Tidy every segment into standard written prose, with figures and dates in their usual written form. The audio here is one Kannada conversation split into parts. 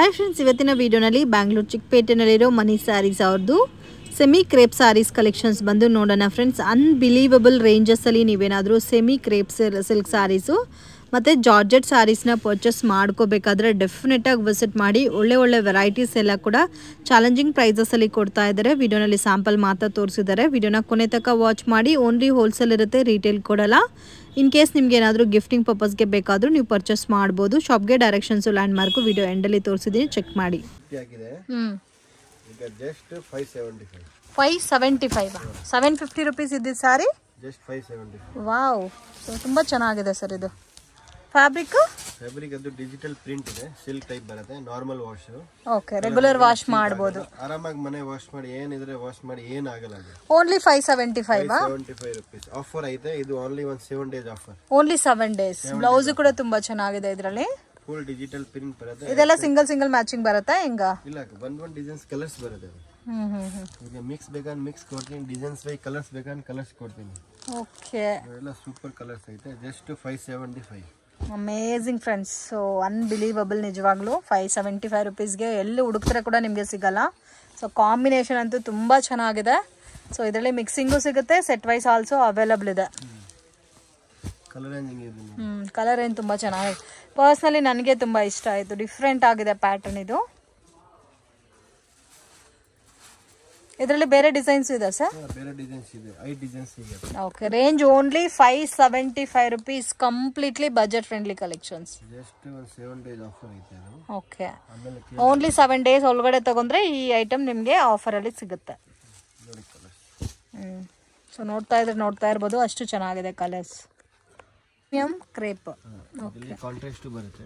ಹಾಯ್ ಫ್ರೆಂಡ್ಸ್, ಇವತ್ತಿನ ವಿಡಿಯೋನಲ್ಲಿ ಬ್ಯಾಂಗ್ಳೂರು ಚಿಕ್ಕಪೇಟೆನಲ್ಲಿರೋ ಮನಿ ಸ್ಯಾರೀಸ್ ಅವ್ರದ್ದು ಸೆಮಿ ಕ್ರೇಪ್ ಸ್ಯಾರೀಸ್ ಕಲೆಕ್ಷನ್ಸ್ ಬಂದು ನೋಡೋಣ ಫ್ರೆಂಡ್ಸ್. ಅನ್ಬಿಲೀವಬಲ್ ರೇಂಜಸ್ಸಲ್ಲಿ ನೀವೇನಾದರೂ ಸೆಮಿ ಕ್ರೇಪ್ ಸಿಲ್ಕ್ ಸ್ಯಾರೀಸು ಮತ್ತು ಜಾರ್ಜೆಟ್ ಸ್ಯಾರೀಸ್ನ ಪರ್ಚೇಸ್ ಮಾಡ್ಕೋಬೇಕಾದ್ರೆ ಡೆಫಿನೆಟಾಗಿ ವಿಸಿಟ್ ಮಾಡಿ. ಒಳ್ಳೆ ವೆರೈಟೀಸ್ ಎಲ್ಲ ಕೂಡ ಚಾಲೆಂಜಿಂಗ್ ಪ್ರೈಸಸಲ್ಲಿ ಕೊಡ್ತಾ ಇದ್ದಾರೆ. ವಿಡಿಯೋನಲ್ಲಿ ಸ್ಯಾಂಪಲ್ ಮಾತ್ರ ತೋರಿಸಿದ್ದಾರೆ. ವಿಡಿಯೋನ ಕೊನೆ ತನಕ ವಾಚ್ ಮಾಡಿ. ಓನ್ಲಿ ಹೋಲ್ಸೇಲ್ ಇರುತ್ತೆ, ರೀಟೇಲ್ ಕೊಡಲ್ಲ. ಇನ್ ಕೇಸ್ ನಿಮ್ಗೆ ಏನಾದರೂ ಗಿಫ್ಟಿಂಗ್ ಪರ್ಪಸ್ಗೆ ಬೇಕಾದರೂ ನೀವು ಪರ್ಚೇಸ್ ಮಾಡ್ಬೋದು. ಶಾಪ್ಗೆ ಡೈರೆಕ್ಷನ್ಸು ಲ್ಯಾಂಡ್ ಮಾರ್ಕು ವಿಡಿಯೋ ಎಂಡಲ್ಲಿ ತೋರಿಸಿದ್ದೀನಿ, ಚೆಕ್ ಮಾಡಿ. ಜಸ್ಟ್ 575 750 ರುಪೀಸ್ ಇದ್ದಿದ್ದು ಸಾರಿ ಜಸ್ಟ್ 575. ವಾವ್, ತುಂಬ ಚೆನ್ನಾಗಿದೆ ಸರ್. ಇದು ಫ್ಯಾಬ್ರಿಕ್ ಅದು ಡಿಜಿಟಲ್ ಪ್ರಿಂಟ್ ಇದೆ, ಸಿಲ್ಕ್ ಟೈಪ್ ಬರುತ್ತೆ, normal wash. Okay, regular wash ಮಾಡಬಹುದು, ಆರಾಮಾಗಿ ಮನೆ ವಾಶ್ ಮಾಡಿ ಏನಿದ್ರೆ ವಾಶ್ ಮಾಡಿ ಏನಾಗಲ್ಲ. ಅದು ಓನ್ಲಿ 575 ರುಪೀಸ್ ಆಫರ್ ಐತೆ. ಇದು only 7 days offer, only 7 days. Blouse ಕೂಡ ತುಂಬಾ ಚೆನ್ನಾಗಿದೆ. ಇದರಲ್ಲಿ ಫುಲ್ ಡಿಜಿಟಲ್ ಪ್ರಿಂಟ್ ಬರುತ್ತೆ. ಇದೆಲ್ಲ ಸಿಂಗಲ್ ಮ್ಯಾಚಿಂಗ್ ಬರುತ್ತಾ ಹೆಂಗ? ಇಲ್ಲ, ಒಂದ್ ಡಿಸೈನ್ಸ್ ಕಲರ್ಸ್ ಬರುತ್ತೆ. ಈಗ ಮಿಕ್ಸ್ ಬೇಕಂದ್ರೆ ಮಿಕ್ಸ್ ಕೊಡ್ತೀನಿ, ಡಿಸೈನ್ಸ್ ಬೈ ಕಲರ್ಸ್ ಬೇಕಂದ್ರೆ ಕಲರ್ಸ್ ಕೊಡ್ತೀನಿ. ಓಕೆ, ಎಲ್ಲ ಸೂಪರ್ ಕಲರ್ಸ್ ಐತೆ. Just 575. Amazing friends. So unbelievable, ನಿಜವಾಗ್ಲೂ 575 ರುಪೀಸ್ಗೆ ಎಲ್ಲಿ ಹುಡುಕ್ತಾರೆ ಕೂಡ ನಿಮಗೆ ಸಿಗಲ್ಲ. ಸೊ ಕಾಂಬಿನೇಷನ್ ಅಂತೂ ತುಂಬ ಚೆನ್ನಾಗಿದೆ. ಸೊ ಇದರಲ್ಲಿ ಮಿಕ್ಸಿಂಗು ಸಿಗುತ್ತೆ, ಸೆಟ್ ವೈಸ್ ಆಲ್ಸೋ ಅವೈಲಬಲ್ ಇದೆ. ಕಲರ್ ಏನು ತುಂಬ ಚೆನ್ನಾಗಿದೆ. ಪರ್ಸ್ನಲಿ ನನಗೆ ತುಂಬ ಇಷ್ಟ ಆಯಿತು. ಡಿಫ್ರೆಂಟ್ ಆಗಿದೆ ಪ್ಯಾಟರ್ನ್ ಇದು. ಇದರಲ್ಲಿ ಬೇರೆ ಡಿಸೈನ್ಸ್ ಇದೆ ಸರ್? ಬೇರೆ ಡಿಸೈನ್ಸ್ ಇದೆ, 5 ಡಿಸೈನ್ಸ್ ಇದೆ. Okay, range only 575 rupees. Completely budget friendly collections. Just 7 days offer ಐತೆ. ಓಕೆ, ಓನ್ಲಿ 7 ಡೇಸ್ ಒಳಗಡೆ ತಗೊಂಡ್ರೆ ಈ ಐಟಮ್ ನಿಮಗೆ ಆಫರಲ್ಲಿ ಸಿಗುತ್ತೆ. ಸೊ ನೋಡ್ತಾ ಇರ್ಬೋದು, ಅಷ್ಟು ಚೆನ್ನಾಗಿದೆ colours. Premium crepe. Okay, contrast ಬರುತ್ತೆ.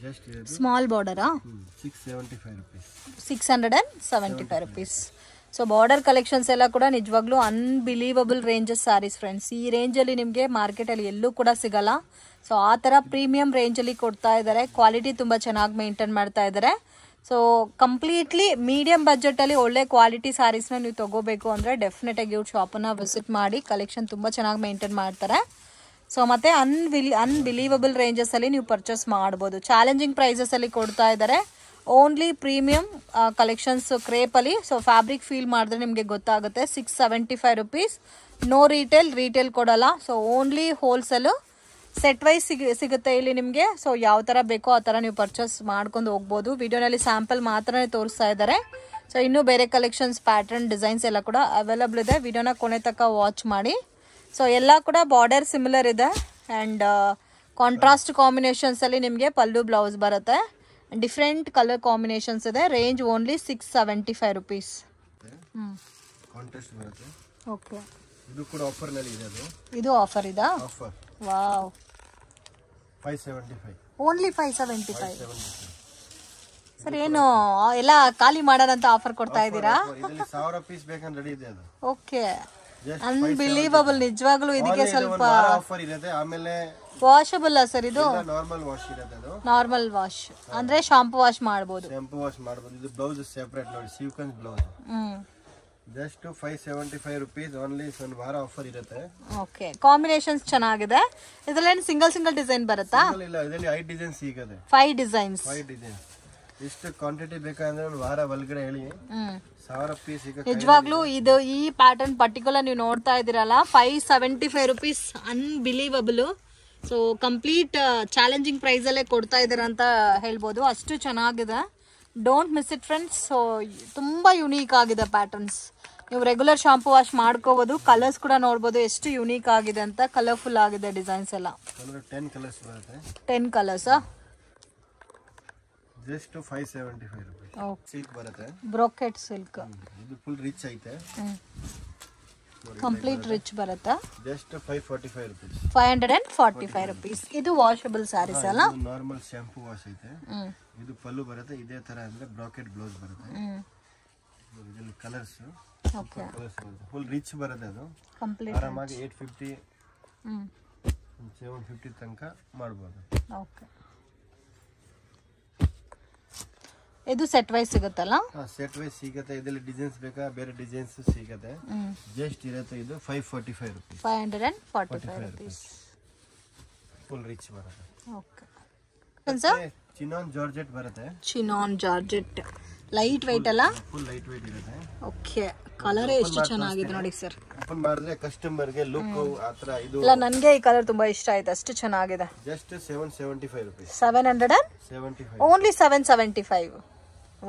ಜಸ್ಟ್ ಸ್ಮಾಲ್ ಬಾರ್ಡರಾ? 675 rupees. 675 rupees. So border collections ಎಲ್ಲ ಕೂಡ ನಿಜವಾಗ್ಲೂ ಅನ್ಬಿಲೀವಬಲ್ ರೇಂಜಸ್ ಸ್ಯಾರೀಸ್ ಫ್ರೆಂಡ್ಸ್. ಈ ರೇಂಜಲ್ಲಿ ನಿಮಗೆ ಮಾರ್ಕೆಟಲ್ಲಿ ಎಲ್ಲೂ ಕೂಡ ಸಿಗಲ್ಲ. ಸೊ ಆ ಥರ ಪ್ರೀಮಿಯಂ ರೇಂಜಲ್ಲಿ ಕೊಡ್ತಾ ಇದ್ದಾರೆ. ಕ್ವಾಲಿಟಿ ತುಂಬ ಚೆನ್ನಾಗಿ ಮೇಂಟೈನ್ ಮಾಡ್ತಾ ಇದ್ದಾರೆ. ಸೊ ಕಂಪ್ಲೀಟ್ಲಿ ಮೀಡಿಯಂ ಬಜೆಟಲ್ಲಿ ಒಳ್ಳೆ ಕ್ವಾಲಿಟಿ ಸ್ಯಾರೀಸ್ನ ನೀವು ತೊಗೋಬೇಕು ಅಂದರೆ ಡೆಫಿನೆಟಾಗಿ ಇವ್ರ ಶಾಪನ್ನು ವಿಸಿಟ್ ಮಾಡಿ. ಕಲೆಕ್ಷನ್ ತುಂಬ ಚೆನ್ನಾಗಿ ಮೇಂಟೈನ್ ಮಾಡ್ತಾರೆ. ಸೊ ಮತ್ತೆ ಅನ್ಬಿಲೀವಬಲ್ ರೇಂಜಸ್ಸಲ್ಲಿ ನೀವು ಪರ್ಚೇಸ್ ಮಾಡ್ಬೋದು. ಚಾಲೆಂಜಿಂಗ್ ಪ್ರೈಸಸಲ್ಲಿ ಕೊಡ್ತಾ ಇದ್ದಾರೆ. ಓನ್ಲಿ ಪ್ರೀಮಿಯಂ ಕಲೆಕ್ಷನ್ಸ್ ಕ್ರೇಪಲ್ಲಿ. ಸೊ ಫ್ಯಾಬ್ರಿಕ್ ಫೀಲ್ ಮಾಡಿದ್ರೆ ನಿಮಗೆ ಗೊತ್ತಾಗುತ್ತೆ. 675 ರುಪೀಸ್. ನೋ ರೀಟೇಲ್ ಕೊಡಲ್ಲ. So only wholesale, set wise ಸಿಗುತ್ತೆ ಇಲ್ಲಿ ನಿಮಗೆ. ಸೊ ಯಾವ ಥರ ಬೇಕೋ ಆ ಥರ ನೀವು ಪರ್ಚೇಸ್ ಮಾಡ್ಕೊಂಡು ಹೋಗ್ಬೋದು. ವಿಡಿಯೋನಲ್ಲಿ ಸ್ಯಾಂಪಲ್ ಮಾತ್ರನೇ ತೋರಿಸ್ತಾ ಇದ್ದಾರೆ. ಸೊ ಇನ್ನೂ ಬೇರೆ ಕಲೆಕ್ಷನ್ಸ್, ಪ್ಯಾಟರ್ನ್, ಡಿಸೈನ್ಸ್ ಎಲ್ಲ ಕೂಡ ಅವೈಲಬಲ್ ಇದೆ. ವಿಡಿಯೋನ ಕೊನೆ ತನಕ ವಾಚ್ ಮಾಡಿ. ಸೊ ಎಲ್ಲ ಕೂಡ ಬಾರ್ಡರ್ ಸಿಮಿಲರ್ ಇದೆ ಆ್ಯಂಡ್ ಕಾಂಟ್ರಾಸ್ಟ್ ಕಾಂಬಿನೇಷನ್ಸಲ್ಲಿ ನಿಮಗೆ ಪಲ್ಲು ಬ್ಲೌಸ್ ಬರುತ್ತೆ. ಡಿಫ್ರೆಂಟ್ ಕಲರ್ ಕಾಂಬಿನೇಷನ್ಸ್ ಇದೆ. Range only 675 rupees. ಕಾಂಟ್ರಾಸ್ಟ್ ಬರುತ್ತೆ. ಓಕೆ, ಇದು ಕೂಡ ಆಫರ್ ನಲ್ಲಿ ಇದೆ. ಇದು ಆಫರ್ ಇದಾ? ಆಫರ್. ವಾವ್, 575. ಓನ್ಲಿ 575. ಸರ್ ಏನು ಎಲ್ಲ ಖಾಲಿ ಮಾಡೋಣ ಅಂತ ಆಫರ್ ಕೊಡ್ತಾ ಇದ್ದೀರಾ? ಇದರಲ್ಲಿ 1000 ಪೀಸ್ ಬೇಕಂದ್ರೆ ರೆಡಿ ಇದೆ ಅದು. Okay, unbelievable. ನಿಜವಾಗ್ಲೂ ಇದಕ್ಕೆ ಸ್ವಲ್ಪ ಆಫರ್ ಇರುತ್ತೆ. ಆಮೇಲೆ ವಾಷಬಲ್ ಸರ್ ಇದು? ನಾರ್ಮಲ್ ವಾಶ್ ಇರುತ್ತೆ. ಅದು ನಾರ್ಮಲ್ ವಾಶ್ ಅಂದ್ರೆ ಶಾಂಪೂ ವಾಶ್ ಮಾಡಬಹುದು. ಇದು ಬ್ಲೌಸ್ ಸೆಪರೇಟ್ ನೋಡಿ, sequence blouse. Just 575 rupees only. ಒಂದು ವಾರ ಆಫರ್ ಇರುತ್ತೆ. ಓಕೆ, ಕಾಂಬಿನೇಷನ್ಸ್ ಚೆನ್ನಾಗಿದೆ. ಇದರಲ್ಲಿ ಸಿಂಗಲ್ ಡಿಸೈನ್ ಬರುತ್ತಾ? ಇಲ್ಲ, ಇದರಲ್ಲಿ 5 ಡಿಸೈನ್ ಸಿಗುತ್ತೆ. 5 ಡಿಸೈನ್ಸ್. ಇಷ್ಟು ಕ್ವಾಂಟಿಟಿ ಬೇಕಂದ್ರೆ ಒಂದು ವಾರ ಒಳಗಡೆ ಹೇಳಿ 1000 ಪೀಸ್ ಸಿಗುತ್ತೆ. ನಿಜವಾಗ್ಲೂ ಇದು ಈ ಪ್ಯಾಟರ್ನ್ ಪರ್ಟಿಕ್ಯುಲರ್ ನೀವು ನೋಡ್ತಾ ಇದ್ದೀರಲ್ಲ, 575 rupees. Unbelievable. So complete challenging ಪ್ರೈಸಲ್ಲೇ ಕೊಡ್ತಾ ಇದ್ದಾರೆ ಅಂತ ಹೇಳ್ಬೋದು. ಅಷ್ಟು ಚೆನ್ನಾಗಿದೆ. Don't miss it friends. So ತುಂಬ ಯುನೀಕ್ ಆಗಿದೆ ಪ್ಯಾಟರ್ನ್ಸ್. ನೀವು ರೆಗ್ಯುಲರ್ ಶಾಂಪೂ ವಾಶ್ ಮಾಡ್ಕೋಬೋದು. ಕಲರ್ಸ್ ಕೂಡ ನೋಡ್ಬೋದು ಎಷ್ಟು ಯುನೀಕ್ ಆಗಿದೆ ಅಂತ. ಕಲರ್ಫುಲ್ ಆಗಿದೆ ಡಿಸೈನ್ಸ್ ಎಲ್ಲ. 10 ಕಲರ್ಸ್ ಬರುತ್ತೆ. 10 ಕಲರ್ಸಾ? Just 575 rupees. ಸಿಲ್ಕ್ ಬರುತ್ತೆ, ಬ್ರೋಕೆಟ್ ಸಿಲ್ಕ್. ಇದು ಫುಲ್ ರಿಚ್ ಐತೆ. ಕಂಪ್ಲೀಟ್ ರಿಚ್ ಬರುತ್ತೆ. Just 545 rupees. 545 ರುಪೀಸ್. ಇದು ವಾಷಬಲ್ ಸ್ಯಾರೀಸ್ ಅಲ್ಲ? ನಾರ್ಮಲ್ ಶಾಂಪೂ ವಾಶ್ ಐತೆ. ಇದು ಪಲ್ಲು ಬರುತ್ತೆ. ಇದೇ ತರ ಅಂದ್ರೆ ಬ್ರಾಕೆಟ್ ಬ್ಲೌಸ್ ಬರುತ್ತೆ. ಇದರಲ್ಲಿ ಕಲರ್ಸ್, ಓಕೆ, ಫುಲ್ ರಿಚ್ ಬರುತ್ತೆ. ಅದು ಕಂಪ್ಲೀಟ್ ಆರಾಮಾಗಿ 850 750 ತನಕ ಮಾಡಬಹುದು. ಓಕೆ, ಇದು ಸೆಟ್ ವೈಸ್ ಸಿಗುತ್ತಲ್ಲ? ಸೆಟ್ ವೈಸ್ ಸಿಗುತ್ತೆ. ಇದರಲ್ಲಿ ಡಿಸೈನ್ಸ್ ಬೇಕಾ, ಬೇರೆ ಡಿಸೈನ್ಸ್ ಸಿಗುತ್ತೆ. ಜಸ್ಟ್ ಇರುತ್ತೆ. ಇದು 545 ರುಪೀಸ್. 545 ರುಪೀಸ್. ಫುಲ್ ರಿಚ್ ಬರುತ್ತೆ. ಓಕೆ ಸರ್, ಚಿನಾನ್ ಜಾರ್ಜೆಟ್ ಬರುತ್ತೆ. ಚಿನಾನ್ ಜಾರ್ಜೆಟ್ ಲೈಟ್ ವೆಯ್ಟ್ ಅಲ್ಲ, ಫುಲ್ ಲೈಟ್ ವೆಯ್ಟ್ ಇರುತ್ತೆ. ಓಕೆ, ಕಲರ್ ಎಷ್ಟು ಚೆನ್ನಾಗಿದೆ ನೋಡಿ ಸರ್. ಓಪನ್ ಮಾಡಿದ್ರೆ ಕಸ್ಟಮರ್ ಗೆ ಲುಕ್ ಆತರ ಇದು. ಇಲ್ಲ, ನನಗೆ ಈ ಕಲರ್ ತುಂಬಾ ಇಷ್ಟ ಆಯ್ತು, ಅಷ್ಟು ಚೆನ್ನಾಗಿದೆ. Just 775 rupees. 775 ಓನ್ಲಿ 775.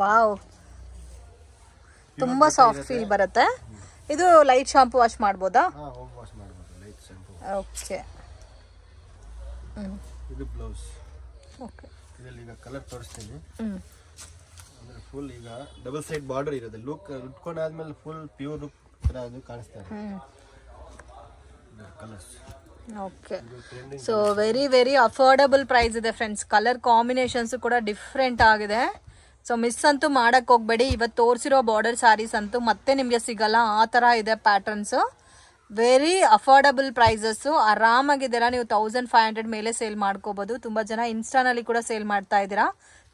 ವಾವ್, ತುಂಬಾ ಸಾಫ್ಟ್ ಫೀಲ್ ಬರುತ್ತೆ. ಇದು ಲೈಟ್ ಶಾಂಪೂ ವಾಶ್ ಮಾಡ್ಬೋದಾ? ಹೋಮ್ ವಾಶ್ ಮಾಡಬಹುದು, ಲೈಟ್ ಶಾಂಪೂ. ಓಕೆ. ಇದು ಬ್ಲೌಸ್. ಓಕೆ, ಇದರಲ್ಲಿ ಈಗ ಕಲರ್ ತೋರಿಸ್ತೀನಿ. ಅಂದ್ರೆ ಫುಲ್ ಈಗ ಡಬಲ್ ಸೈಡ್ ಬಾರ್ಡರ್ ಇರುತ್ತೆ. ಲುಕ್ ಉಟ್ಕೊಂಡಾದ್ಮೇಲೆ ಫುಲ್ ಪ್ಯೂರ್ ಲುಕ್ ತರ ಅದು ಕಾಣಿಸ್ತಾ ಇದೆ. Colours. Okay, so very very affordable price ಇದೆ ಫ್ರೆಂಡ್ಸ್. ಕಲರ್ ಕಾಂಬಿನೇಷನ್ಸ್ ಕೂಡ ಡಿಫ್ರೆಂಟ್ ಆಗಿದೆ. ಸೊ ಮಿಸ್ ಅಂತೂ ಮಾಡಕ್ ಹೋಗ್ಬೇಡಿ. ಇವತ್ತು ತೋರಿಸಿರೋ ಬಾರ್ಡರ್ ಸ್ಯಾರೀಸ್ ಅಂತೂ ಮತ್ತೆ ನಿಮಗೆ ಸಿಗಲ್ಲ, ಆ ತರ ಇದೆ ಪ್ಯಾಟರ್ನ್ಸ್. Very affordable prices. ಆರಾಮಾಗಿದ್ದೀರಾ ನೀವು. 1500 ಮೇಲೆ ಸೇಲ್ ಮಾಡ್ಕೋಬಹುದು. ತುಂಬಾ ಜನ ಇನ್ಸ್ಟಾನಲ್ಲಿ ಕೂಡ ಸೇಲ್ ಮಾಡ್ತಾ ಇದ್ದೀರಾ.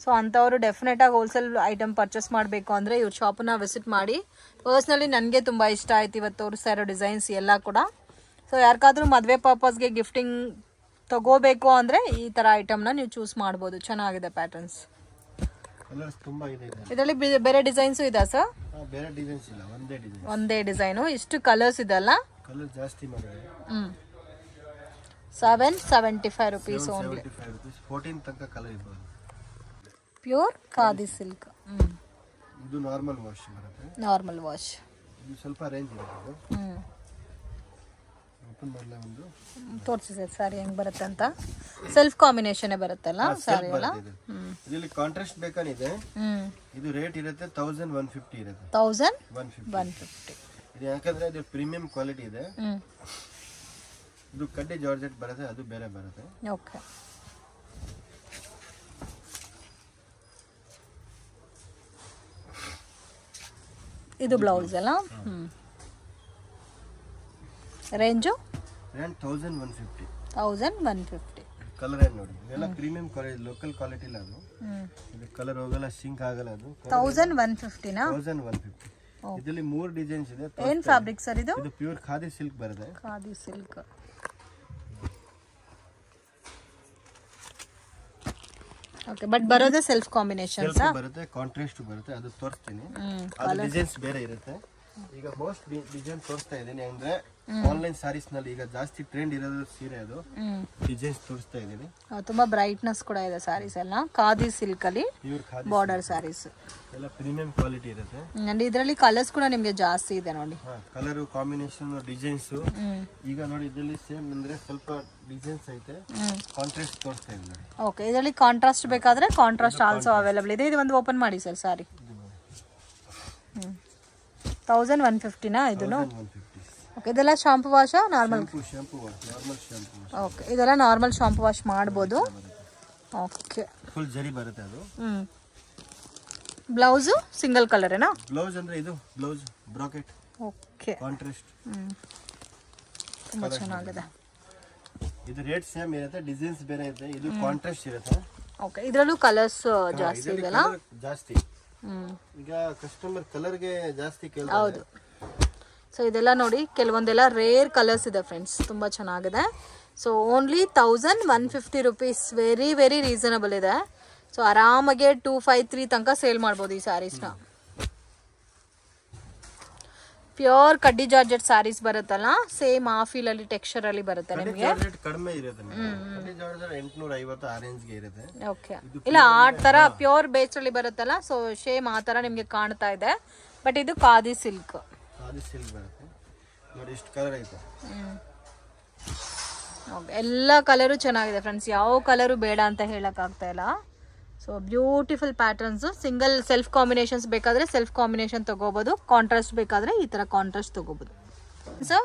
ಸೊ ಅಂಥವ್ರು ಡೆಫಿನೆಟ್ ಆಗಿ ಹೋಲ್ಸೇಲ್ ಐಟಮ್ ಪರ್ಚೇಸ್ ಮಾಡಬೇಕು ಅಂದ್ರೆ ಇವ್ರ ಶಾಪನ್ನ ವಿಸಿಟ್ ಮಾಡಿ. ಪರ್ಸ್ನಲಿ ನನಗೆ ತುಂಬಾ ಇಷ್ಟ ಆಯ್ತು ಇವತ್ತು ತೋರಿಸ್ತಾ ಇರೋ ಡಿಸೈನ್ಸ್ ಎಲ್ಲ ಕೂಡ. ಸೊ ಯಾರಿಗಾದ್ರೂ ಮದುವೆ ಪರ್ಪಸ್ಗೆ ಗಿಫ್ಟಿಂಗ್ ತಗೋಬೇಕು ಅಂದ್ರೆ ಈ ತರ ಐಟಮ್ನ ನೀವು ಚೂಸ್ ಮಾಡ್ಬೋದು. ಚೆನ್ನಾಗಿದೆ ಪ್ಯಾಟರ್ನ್ಸ್. ಕಲರ್ಸ್ ತುಂಬಾ ಇದೆ. ಇದರಲ್ಲಿ ಬೇರೆ ಡಿಸೈನ್ಸ್ ಇದೆ ಸರ್? ಬೇರೆ ಡಿಸೈನ್ಸ್ ಇಲ್ಲ, ಒಂದೇ ಡಿಸೈನು. ಇಷ್ಟು ಕಲರ್ಸ್ ಇದೆ ಅಲ್ಲ? ಕಲರ್ ಜಾಸ್ತಿ ಮಾಡಿದೆ. 775 rupees ಓನ್ಲಿ. 14 ತನಕ ಕಲರ್ ಇರ್ಬೋದು. Pure khadi silk. ಇದು ನಾರ್ಮಲ್ ವಾಶ್ ಬರುತ್ತೆ. Normal wash. ಇದು ಸ್ವಲ್ಪ ರೇಂಜ್ ಇರುತ್ತೆ. ಓಪನ್ ಮಾಡಲೇ ಒಂದು ತೋರಿಸಿ ಸರ್ ಸಾರಿ ಹೆಂಗ್ ಬರುತ್ತೆ ಅಂತ. ಸೆಲ್ಫ್ ಕಾಂಬಿನೇಷನ್ ಬರುತ್ತಲ್ಲ ಸಾರಿ ಅಲ್ಲ? ಇದರಲ್ಲಿ ಕಾಂಟ್ರಾಸ್ಟ್ ಬೇಕಾನಿದೆ. ಇದು ರೇಟ್ ಇರುತ್ತೆ 1150 ಇರುತ್ತೆ. 1150. ಇದು ಯಾಕಂದ್ರೆ ಇದು ಪ್ರೀಮಿಯಂ ಕ್ವಾಲಿಟಿ ಇದೆ. ಇದು ಕಡ್ಡಿ ಜಾರ್ಜೆಟ್ ಬರುತ್ತೆ, ಅದು ಬೇರೆ ಬರುತ್ತೆ. ಓಕೆ. ಇದು ಬ್ಲೌಸ್ ಅಲ್ಲ? ರೇಂಜು 1150. 1150. ಕಲರ್ ಏನು ನೋಡಿ, ಇದೆಲ್ಲ ಪ್ರೀಮಿಯಂ ಕ್ವಾಲಿಟಿ, ಲೋಕಲ್ ಕ್ವಾಲಿಟಿ ಇಲ್ಲ ಅದು. ಇದು ಕಲರ್ ಹೋಗಲ್ಲ, ಸಿಂಕ್ ಆಗಲ್ಲ ಅದು. 1150 ನಾ? 1150. ಇದರಲ್ಲಿ 3 ಡಿಸೈನ್ಸ್ ಇದೆ. ಏನ್ ಫ್ಯಾಬ್ರಿಕ್ ಸರ್ ಇದು? ಇದು ಪ್ಯೂರ್ ಖಾದಿ ಸಿಲ್ಕ್ ಬರುತ್ತೆ. ಖಾದಿ ಸಿಲ್ಕ್. ಓಕೆ, ಬಟ್ ಬರೋದೇ ಸೆಲ್ಫ್ ಕಾಂಬಿನೇಷನ್ಸ್ ಬರುತ್ತೆ, ಕಾಂಟ್ರಾಸ್ಟ್ ಬರುತ್ತೆ. ಅದು ತೋರಿಸ್ತೀನಿ. ಅದು ಡಿಸೈನ್ಸ್ ಬೇರೆ ಇರುತ್ತೆ. ಈಗ ಮೋಸ್ಟ್ ಡಿಸೈನ್ ತೋರಿಸ್ತಾ ಇದ್ದೀನಿ ಅಂದ್ರೆ ಆನ್ಲೈನ್ ಸಾರೀಸ್ ನಲ್ಲಿ ಈಗ ಜಾಸ್ತಿ ಟ್ರೆಂಡ್ ಇರೋದು ಸೀರೆ. ಅದು ಡಿಸೈನ್ಸ್ ತೋರಿಸ್ತಾ ಇದ್ದೀನಿ. ತುಂಬಾ ಬ್ರೈಟ್ನೆಸ್ ಕೂಡ ಇದೆ ಸಾರೀಸ್ ಎಲ್ಲ. ಖಾದಿ ಸಿಲ್ಕ್ ಅಲ್ಲಿ ಬಾರ್ಡರ್ ಸಾರೀಸ್ ಎಲ್ಲ ಪ್ರೀಮಿಯಂ ಕ್ವಾಲಿಟಿ ಇರುತ್ತೆ. ಅಂಡ್ ಇದರಲ್ಲಿ ಕಲರ್ಸ್ ಕೂಡ ನಿಮಗೆ ಜಾಸ್ತಿ ಇದೆ ನೋಡಿ. ಕಲರ್ ಕಾಂಬಿನೇಷನ್ ಡಿಸೈನ್ಸ್ ಈಗ ನೋಡಿ ಇದರಲ್ಲಿ ಸೇಮ್ ಅಂದ್ರೆ ಸ್ವಲ್ಪ ಡಿಸೈನ್ಸ್ ಐತೆ. ಕಾಂಟ್ರಾಸ್ಟ್ ತೋರಿಸ್ತಾ ಇದೆ ನೋಡಿ. ಓಕೆ, ಇದರಲ್ಲಿ ಕಾಂಟ್ರಾಸ್ಟ್ ಬೇಕಾದ್ರೆ ಕಾಂಟ್ರಾಸ್ಟ್ ಆಲ್ಸೋ ಅವೈಲೇಬಲ್ ಇದೆ. ಇದು ಒಂದು ಓಪನ್ ಮಾಡಿ ಸರ್ ಸಾರಿ. 1150 ನಾ ಇದನ್ನು? ಓಕೆ, ಇದೆಲ್ಲ ಶಾಂಪೂ ವಾಶ್ ನಾರ್ಮಲ್? ಓಕೆ, ಇದೆಲ್ಲ ನಾರ್ಮಲ್ ಶಾಂಪೂ ವಾಶ್ ಮಾಡ್ಬೋದು. ಓಕೆ, ಫುಲ್ ಜರಿ ಬರುತ್ತೆ ಅದು. ಬ್ಲೌಸ್ ಸಿಂಗಲ್ ಕಲರ್ ಏನಾ? ಬ್ಲೌಸ್ ಅಂದ್ರೆ ಇದು ಬ್ಲೌಸ್ ಬ್ರಾಕೆಟ್. ಓಕೆ, ಕಾಂಟ್ರಾಸ್ಟ್ ತುಂಬಾ ಚೆನ್ನಾಗಿದೆ. ಇದು ರೇಟ್ ಸೇಮ್ ಇರುತ್ತೆ, ಡಿಸೈನ್ಸ್ ಬೇರೆ ಇರುತ್ತೆ. ಇದು ಕಾಂಟ್ರಾಸ್ಟ್ ಇರುತ್ತೆ. ಓಕೆ, ಇದರಲ್ಲೂ ಕಲರ್ಸ್ ಜಾಸ್ತಿ ಇದೆಲ್ಲ ಜಾಸ್ತಿ. ಈಗ ಕಸ್ಟಮರ್ ಕಲರ್ಗೆ ಜಾಸ್ತಿ ಕೇಳ್ತಾರೆ. ಹೌದು. ಸೊ ಇದೆಲ್ಲ ನೋಡಿ, ಕೆಲವೊಂದೆಲ್ಲ ರೇರ್ ಕಲರ್ಸ್ ಇದೆ ಫ್ರೆಂಡ್ಸ್, ತುಂಬಾ ಚೆನ್ನಾಗಿದೆ. So only 1150 rupees. Very very reasonable ಇದೆ. ಸೊ ಆರಾಮಾಗೆ 253 ತನಕ ಸೇಲ್ ಮಾಡ್ಬೋದು ಈ ಸ್ಯಾರೀಸ್ನ. ಪ್ಯೂರ್ ಕಡ್ಡಿ ಜಾರ್ಜೆಟ್ ಸ್ಯಾರೀಸ್ ಬರುತ್ತಲ್ಲ, ಸೇಮ್ ಆ ಫೀಲ್ ಅಲ್ಲಿ ಟೆಕ್ಸ್ಚರ್ ಅಲ್ಲಿ ಬರುತ್ತೆ ನಿಮಗೆ. ಕಡಿಮೆ ಇರುತ್ತೆ. ಕಡ್ಡಿ ಜಾರ್ಜೆಟ್ 850 ಆ ರೇಂಜ್ ಗೆ ಇರುತ್ತೆ. ಓಕೆ, ಇಲ್ಲ ಆ ತರ ಪ್ಯೂರ್ ಬೇಸ್ ಅಲ್ಲಿ ಬರುತ್ತಲ್ಲ, ಸೊ ಸೇಮ್ ಆ ತರ ನಿಮ್ಗೆ ಕಾಣ್ತಾ ಇದೆ. ಬಟ್ ಇದು ಖಾದಿ ಸಿಲ್ಕ್. ಖಾದಿ ಸಿಲ್ಕ್ ಬರುತ್ತೆ ನೋಡಿ. ಎಷ್ಟು ಕಲರ್ ಐತೆ. ಎಲ್ಲ ಕಲರು ಚೆನ್ನಾಗಿದೆ ಫ್ರೆಂಡ್ಸ್, ಯಾವ ಕಲರು ಬೇಡ ಅಂತ ಹೇಳಕ್ ಆಗ್ತಾ ಇಲ್ಲ. So beautiful patterns. Single self combinations ಬೇಕಾದ್ರೆ ಸೆಲ್ಫ್ ಕಾಂಬಿನೇಷನ್ ತಗೋಬಹುದು. ಕಾಂಟ್ರಾಸ್ಟ್ ಬೇಕಾದ್ರೆ ಈ ತರ ಕಾಂಟ್ರಾಸ್ಟ್ ತಗೋಬಹುದು. ಸೊ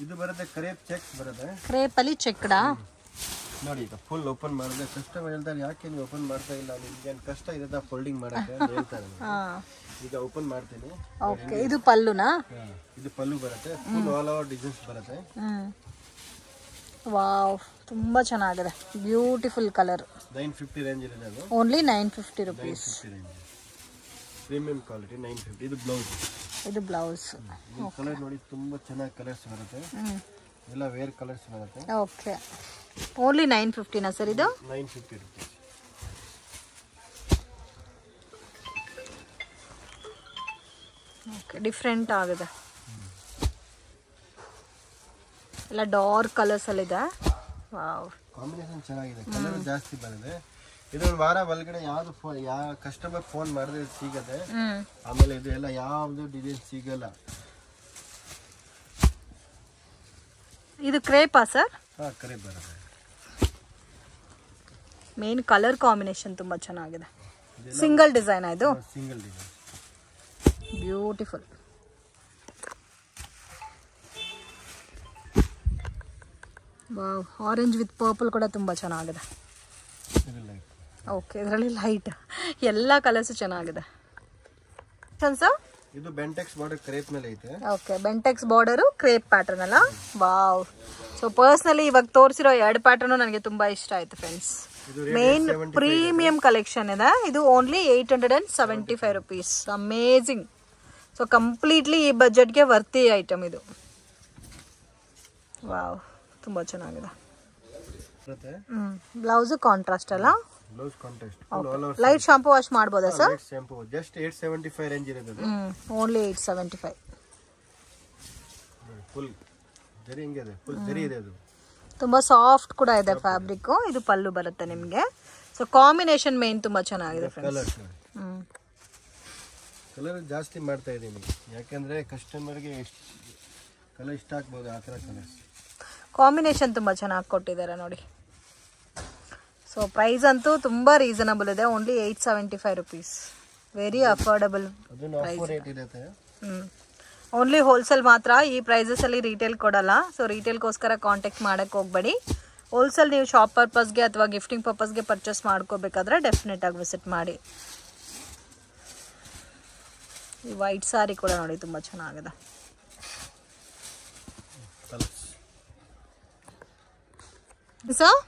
ಇದು ಬರುತ್ತೆ ಕ್ರೇಪ್ ಚೆಕ್ ಬರುತ್ತೆ. ಕ್ರೇಪ್ ಅಲ್ಲಿ ಚೆಕ್ಡಾ ನೋಡಿ. ಈಗ ಫುಲ್ ಓಪನ್ ಮಾಡಿದ್ರೆ ಕಸ್ಟಮರ್ ಹೇಳ್ತಾರೆ, ಯಾಕೆ ನೀವು ಓಪನ್ ಮಾಡ್ತಾ ಇಲ್ಲ, ನಿಮ್ಗೆ ಏನು ಕಷ್ಟ ಇರುತ್ತೆ ಫೋಲ್ಡಿಂಗ್ ಮಾಡಕ್ಕೆ ಅಂತ ಹೇಳ್ತಾರೆ. ಈಗ ಓಪನ್ ಮಾಡ್ತೀನಿ. ಓಕೆ, ಇದು ಪಲ್ಲುನಾ? ಇದು ಪಲ್ಲು ಬರುತ್ತೆ. ಫುಲ್ ಆಲ್ ಓವರ್ ಡಿಸೈನ್ಸ್ ಬರುತ್ತೆ. ವಾವ್, ತುಂಬಾ ಚೆನ್ನಾಗಿದೆ. Beautiful colour. 950 ರೇಂಜ್ ಇದೆ ಅದು. Only 950 rupees. Premium quality 950. ಇದು ಬ್ಲೌಸ್. ಇದು ಬ್ಲೌಸ್. ಕಲರ್ ನೋಡಿ, ತುಂಬಾ ಚೆನ್ನಾಗಿ ಕಲರ್ಸ್ ಬರುತ್ತೆ. ಎಲ್ಲ ವೇರ್ ಕಲರ್ಸ್ ಬರುತ್ತೆ. ಓಕೆ, ಓನ್ಲಿ 950 ನಾ ಸರ್ ಇದು? 950 rupees. ಓಕೆ, ಡಿಫ್ರೆಂಟ್ ಆಗಿದೆ, ಎಲ್ಲ ಡಾರ್ಕ್ ಕಲರ್ಸ್ ಅಲ್ಲಿ ಇದೆ. ವಾವ್, ಕಾಂಬಿನೇಷನ್ ಚೆನ್ನಾಗಿದೆ, ಕಲರ್ ಜಾಸ್ತಿ ಬಂದಿದೆ. ಇದೊಂದು ವಾರ ಒಳಗಡೆ ಯಾವ್ದು ಯಾವ ಕಸ್ಟಮರ್ ಫೋನ್ ಮಾಡಿದ್ರೆ ಸಿಗತ್ತೆ. ಆಮೇಲೆ ಇದು ಎಲ್ಲ ಯಾವ್ದು ಡಿಸೈನ್ ಸಿಗಲ್ಲ. ಇದು ಕ್ರೇಪಾ ಸರ್? ಹಾ, ಕ್ರೇಪ್ ಬರುತ್ತೆ. ಮೇನ್ ಕಲರ್ ಕಾಂಬಿನೇಷನ್ ತುಂಬಾ ಚೆನ್ನಾಗಿದೆ. ಸಿಂಗಲ್ ಡಿಸೈನ್ ಇದು? Single design, beautiful. Wow, orange with purple ಕೂಡ ತುಂಬಾ ಚೆನ್ನಾಗಿದೆ. ಓಕೆ, ಇದರಲ್ಲಿ ಲೈಟ್ ಎಲ್ಲ ಕಲರ್ಸ್ ಚೆನ್ನಾಗಿದೆ. ಇದು ಬೆಂಟೆಕ್ಸ್ ಬಾರ್ಡರ್ ಕ್ರೇಪ್ ಮೇಲೆ ಐತೆ. Okay, Bentex border crepe pattern ಅಲ್ಲ? ವಾವ್. ಸೊ ಪರ್ಸನಲಿ ಇವಾಗ ತೋರಿಸಿರೋ 2 ಪ್ಯಾಟರ್ನ್ ನನಗೆ ತುಂಬಾ ಇಷ್ಟ ಆಯ್ತು ಫ್ರೆಂಡ್ಸ್. ಮೇನ್ ಪ್ರೀಮಿಯಂ ಕಲೆಕ್ಷನ್ ಇದೆ. ಇದು only 875 rupees. Amazing. So completely ಈ ಬಜೆಟ್ಗೆ ವರ್ತಿ ಐಟಮ್ ಇದು. ವಾವ್, ತುಂಬಾ ಚೆನ್ನಾಗಿದೆ. ಬ್ಲೌಸ್ ಕಾಂಟ್ರಾಸ್ಟ್ ಅಲ್ಲ? Blouse contrast. Light shampoo wash ಮಾಡಬಹುದಾ sir? Light shampoo just 875 range ಇರುತ್ತೆ. ಓನ್ಲಿ 875. ಫುಲ್ ಜರಿ ಹಿಂಗೆ ಇದೆ, ಫುಲ್ ಜರಿ ಇದೆ. ಅದು ತುಂಬಾ ಸಾಫ್ಟ್ ಕೂಡ ಇದೆ ಫ್ಯಾಬ್ರಿಕ್. ಇದು ಪಲ್ಲು ಬರುತ್ತೆ ನಿಮಗೆ. ಸೊ ಕಾಂಬಿನೇಷನ್ ಮೇನ್ ತುಂಬಾ ಚೆನ್ನಾಗಿದೆ ಫ್ರೆಂಡ್ಸ್. ಕಲರ್ ಜಾಸ್ತಿ ಮಾಡ್ತಾ ಇದೀನಿ ಯಾಕಂದ್ರೆ ಕಸ್ಟಮರ್ಗೆ ಕಲರ್ ಇಷ್ಟ ಆಗ್ಬೋದು. ಆ ತರ ಕಲರ್ಸ್ ಕಾಂಬಿನೇಷನ್ ತುಂಬಾ ಚೆನ್ನಾಗಿ ಕೊಟ್ಟಿದ್ದಾರೆ ನೋಡಿ. ಸೊ ಪ್ರೈಸ್ ಅಂತೂ ತುಂಬಾ ರೀಸನಬಲ್ ಇದೆ. Only 875 rupees. Very affordable price. Only wholesale ಮಾತ್ರ ಈ ಪ್ರೈಸಸ್ ಅಲ್ಲಿ. ರಿಟೇಲ್ ಕೊಡಲ್ಲ. ಸೊ ರಿಟೇಲ್ಗೋಸ್ಕರ ಕಾಂಟ್ಯಾಕ್ಟ್ ಮಾಡಕ್ಕೆ ಹೋಗ್ಬೇಡಿ. ಹೋಲ್ಸೇಲ್ ನೀವು ಶಾಪ್ ಪರ್ಪಸ್ಗೆ ಅಥವಾ ಗಿಫ್ಟಿಂಗ್ ಪರ್ಪಸ್ಗೆ ಪರ್ಚೇಸ್ ಮಾಡ್ಕೋಬೇಕಾದ್ರೆ ಡೆಫಿನೆಟ್ ಆಗಿ ವಿಸಿಟ್ ಮಾಡಿ. ಈ ವೈಟ್ ಸಾರಿ ಕೂಡ ನೋಡಿ ತುಂಬಾ ಚೆನ್ನಾಗಿದೆ.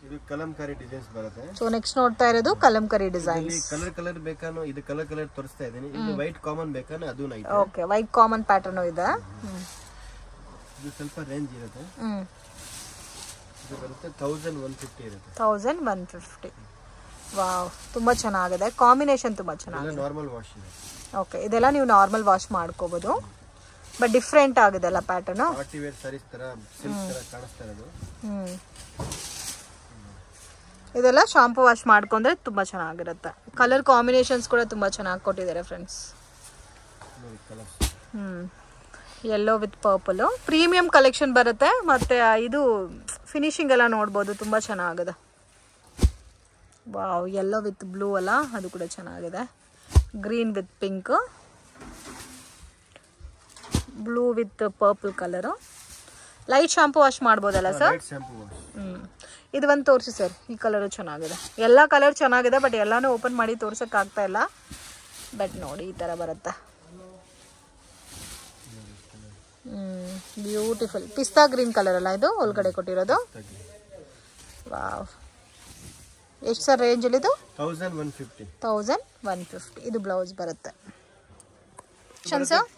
ಇದು ಕಲಂಕಾರಿ ಡಿಸೈನ್ಸ್ ಬರುತ್ತೆ. ಸೊ ನೆಕ್ಸ್ಟ್ ನೋಡ್ತಾ ಇರೋದು ಕಲಂಕಾರಿ ಡಿಸೈನ್ಸ್. ಕಲರ್ ಬೇಕಾನೋ ಇದು ಕಲರ್ ತೋರಿಸ್ತಾ ಇದೀನಿ. ಇದು ವೈಟ್ ಕಾಮನ್ ಬೇಕಾನೋ ಅದು night. Okay, white common pattern ಇದೆ. ಇದು ಸ್ವಲ್ಪ ರೇಂಜ್ ಇರುತ್ತೆ. ಇದು ಬರುತ್ತೆ 1150 ಇರುತ್ತೆ. 1150. ವಾವ್, ತುಂಬಾ ಚೆನ್ನಾಗಿದೆ. ಕಾಂಬಿನೇಷನ್ ತುಂಬಾ ಚೆನ್ನಾಗಿದೆ. ನಾರ್ಮಲ್ ವಾಶ್ ಇದೆ. ಓಕೆ, ಇದೆಲ್ಲ ನೀವು ನಾರ್ಮಲ್ ವಾಶ್ ಮಾಡ್ಕೋಬಹುದು. ಬಟ್ ಡಿಫ್ರೆಂಟ್ ಆಗಿದೆ ಅಲ್ಲ ಪ್ಯಾಟರ್ನ್. ಪಾರ್ಟಿ ವೇರ್ ಸಾರೀಸ್ ತರ ಸಿಲ್ಕ್ ತರ ಕಾಣಿಸ್ತಾ ಇರೋದು. ಇದೆಲ್ಲ ಶಾಂಪೂ ವಾಶ್ ಮಾಡ್ಕೊಂಡ್ರೆ ತುಂಬಾ ಚೆನ್ನಾಗಿರುತ್ತೆ. ಕಲರ್ ಕಾಂಬಿನೇಷನ್ಸ್ ಕೂಡ ತುಂಬಾ ಚೆನ್ನಾಗಿ ಕೊಟ್ಟಿದ್ದಾರೆ friends. Yellow with purple premium collection ಬರುತ್ತೆ. ಮತ್ತೆ ಇದು ಫಿನಿಶಿಂಗ್ ಎಲ್ಲ ನೋಡ್ಬೋದು, ತುಂಬಾ ಚೆನ್ನಾಗಿದೆ. ವಾವ್, ಯೆಲ್ಲೋ ವಿತ್ ಬ್ಲೂ ಅಲ್ಲ, ಅದು ಕೂಡ ಚೆನ್ನಾಗಿದೆ. Green with pink, blue with purple colour. Light shampoo wash ಮಾಡ್ಬೋದಲ್ಲ ಸರ್? ಇದು ಒಂದು ತೋರಿಸಿ ಸರ್. ಈ ಕಲರು ಚೆನ್ನಾಗಿದೆ. ಎಲ್ಲ ಕಲರ್ ಚೆನ್ನಾಗಿದೆ, ಬಟ್ ಎಲ್ಲಾನು ಓಪನ್ ಮಾಡಿ ತೋರ್ಸಕ್ ಆಗ್ತಾ ಇಲ್ಲ. ಬಟ್ ನೋಡಿ, ಈ ತರ ಬರುತ್ತೆ. ಬ್ಯೂಟಿಫುಲ್ ಪಿಸ್ತಾ ಗ್ರೀನ್ ಕಲರ್ ಅಲ್ಲ ಇದು ಒಳಗಡೆ ಕೊಟ್ಟಿರೋದು? ವಾವ್, ಎಷ್ಟು ಸರ್ ರೇಂಜ್ ಅಲ್ಲಿ ಇದು? 1150. 1150. ಇದು ಬ್ಲೌಸ್ ಬರುತ್ತೆ.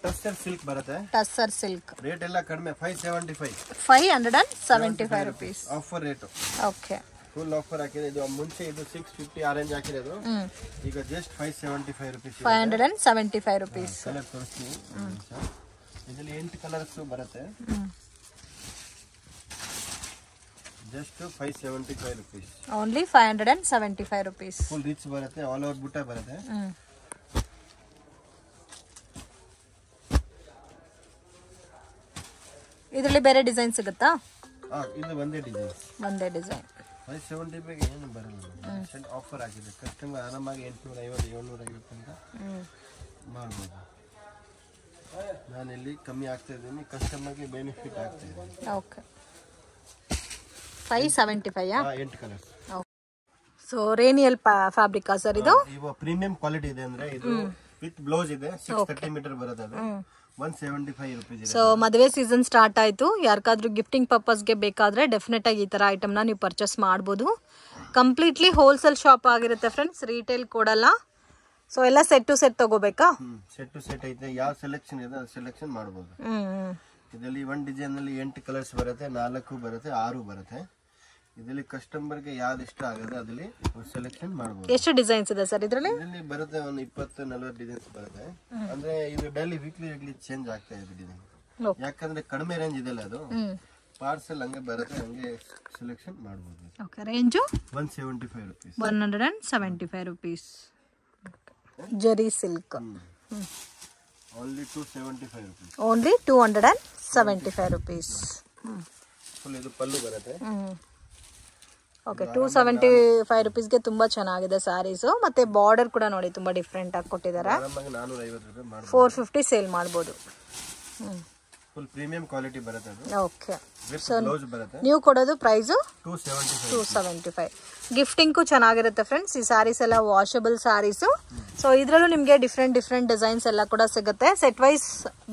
ಟಸ್ಸರ್ ಸಿಲ್ಕ್ ಬರುತ್ತೆ. ಟಸ್ಸರ್ ಸಿಲ್ಕ್ ರೇಟ್ ಎಲ್ಲ ಕಡಿಮೆ. 575 rupees offer rate. Okay, full offer ಹಾಕಿದೆ. ಇದು ಮುಂಚೆ ಇದು 650 ಆರೆಂಜ್ ಹಾಕಿರೋದು. ಈಗ ಜಸ್ಟ್ 575 ರುಪೀಸ್. 575 ರುಪೀಸ್. ಕಲರ್ ತೋರಿಸ್ತೀನಿ. ಇದರಲ್ಲಿ 8 ಕಲರ್ಸ್ ಬರುತ್ತೆ. Just 575 rupees. Only 575 rupees. Full rich ಬರುತ್ತೆ. ಆಲ್ ಓವರ್ ಬುಟ್ಟ ಬರುತ್ತೆ. ಇದರಲ್ಲಿ ಬೇರೆ ಡಿಸೈನ್ ಸಿಗುತ್ತಾ? ಇದು ಒಂದೇ ಡಿಸೈನ್. 570 ಏನು ಬರಲ್ಲ. ಆಫರ್ ಆಗಿದೆ. ಕಸ್ಟಮರ್ ಆರಾಮಾಗಿ 850 750 ಅಂತ ಮಾಡ್ಬೋದು. ನಾನಿಲ್ಲಿ ಕಮ್ಮಿ ಆಗ್ತಾ ಇದ್ದೀನಿ, ಕಸ್ಟಮರ್ಗೆ ಬೆನಿಫಿಟ್ ಆಗ್ತಾ ಇದೆ. ಓಕೆ, 575. 8 ಕಲರ್ಸ್. ಸೊ ರೇನಿಯಲ್ ಫ್ಯಾಬ್ರಿಕಾ ಸರ್ ಇದು? ಪ್ರೀಮಿಯಂ ಕ್ವಾಲಿಟಿ ಇದೆ. ಅಂದ್ರೆ ಇದು ವಿತ್ ಬ್ಲೌಸ್ ಇದೆ. 630 ಮೀಟರ್ ಬರುತ್ತೆ. ಅದು 175 ರುಪೀಸ್. ಸೊ ಮದುವೆ ಸೀಸನ್ ಸ್ಟಾರ್ಟ್ ಆಯ್ತು. ಯಾರಿಗಾದ್ರೂ ಗಿಫ್ಟಿಂಗ್ ಪರ್ಪಸ್ಗೆ ಬೇಕಾದ್ರೆ ಡೆಫಿನೆಟ್ ಆಗಿ ಈ ತರ ಐಟಮ್ನ ನೀವು ಪರ್ಚೇಸ್ ಮಾಡ್ಬೋದು. ಕಂಪ್ಲೀಟ್ಲಿ ಹೋಲ್ಸೇಲ್ ಶಾಪ್ ಆಗಿರುತ್ತೆ ಫ್ರೆಂಡ್ಸ್, ರಿಟೇಲ್ ಕೊಡಲ್ಲ. ಸೊ ಎಲ್ಲ ಸೆಟ್ ಟು ಸೆಟ್ ತಗೋಬೇಕಾ? ಸೆಟ್ ಟು ಸೆಟ್ ಐತೆ. ಯಾವ ಸೆಲೆಕ್ಷನ್ ಇದೆ ಸೆಲೆಕ್ಷನ್ ಮಾಡಬಹುದು. ಇದರಲ್ಲಿ ಒಂದು ಡಿಸೈನ್ ಅಲ್ಲಿ 8 ಕಲರ್ಸ್ ಬರುತ್ತೆ, 4 ಬರುತ್ತೆ, 6 ಬರುತ್ತೆ. ಇದರಲ್ಲಿ ಕಸ್ಟಮರ್ಗೆ ಯಾವ್ದು ಇಷ್ಟ ಆಗುತ್ತೆ ಅದ್ರಲ್ಲಿ ಸೆಲೆಕ್ಷನ್ ಮಾಡಬಹುದು. ಎಷ್ಟು ಡಿಸೈನ್ಸ್ ಇದೆ ಸರ್ ಇದರಲ್ಲಿ? ಇದರಲ್ಲಿ ಬರುತ್ತೆ ಒಂದು 20-40 ಡಿಸೈನ್ಸ್ ಬರುತ್ತೆ. ಅಂದ್ರೆ ಇದು ಡೈಲಿ ವೀಕ್ಲಿ ಚೇಂಜ್ ಆಗ್ತಾ ಇದೆ ಡಿಸೈನ್. ಯಾಕಂದ್ರೆ ಕಡಿಮೆ ರೇಂಜ್ ಇದೆಲ್ಲ ಅದು ಪಾರ್ಸೆಲ್ ಹಂಗೆ ಬರುತ್ತೆ, ಹಂಗೆ ಸೆಲೆಕ್ಷನ್ ಮಾಡಬಹುದು. Okay, range 175 rupees. 175 rupees. ಜರಿ silk only 275 rupees. Only 275 rupees. Full ಇದು ಪಲ್ಲು ಬರುತ್ತೆ. ಓಕೆ, 275 rupeesಗೆ ತುಂಬಾ ಚೆನ್ನಾಗಿದೆ ಸ್ಯಾರೀಸು. ಮತ್ತೆ ಬಾರ್ಡರ್ ಕೂಡ ನೋಡಿ ತುಂಬಾ ಡಿಫ್ರೆಂಟ್ ಆಗಿ ಕೊಟ್ಟಿದ್ದಾರೆ. ಆರಾಮಾಗಿ 450 ರೂಪಾಯಿ ಮಾಡಬಹುದು. 450 ಸೇಲ್ ಮಾಡಬಹುದು. ಫುಲ್ ಪ್ರೀಮಿಯಂ ಕ್ವಾಲಿಟಿ ಬರುತ್ತೆ ಅದು. ಓಕೆ, ಸೊ ಬ್ಲೌಸ್ ಬರುತ್ತೆ. ನೀವು ಕೊಡೋದು ಪ್ರೈಸ್ 275. ಗಿಫ್ಟಿಂಗ್ ಚೆನ್ನಾಗಿರುತ್ತೆ ಫ್ರೆಂಡ್ಸ್. ಈ ಸ್ಯಾರೀಸ್ ಎಲ್ಲ ವಾಷಬಲ್ ಸ್ಯಾರೀಸು. ಸೊ ಇದ್ರಲ್ಲೂ ನಿಮಗೆ ಡಿಫ್ರೆಂಟ್ ಡಿಸೈನ್ಸ್ ಎಲ್ಲ ಕೂಡ ಸಿಗುತ್ತೆ. ಸೆಟ್ ವೈಸ್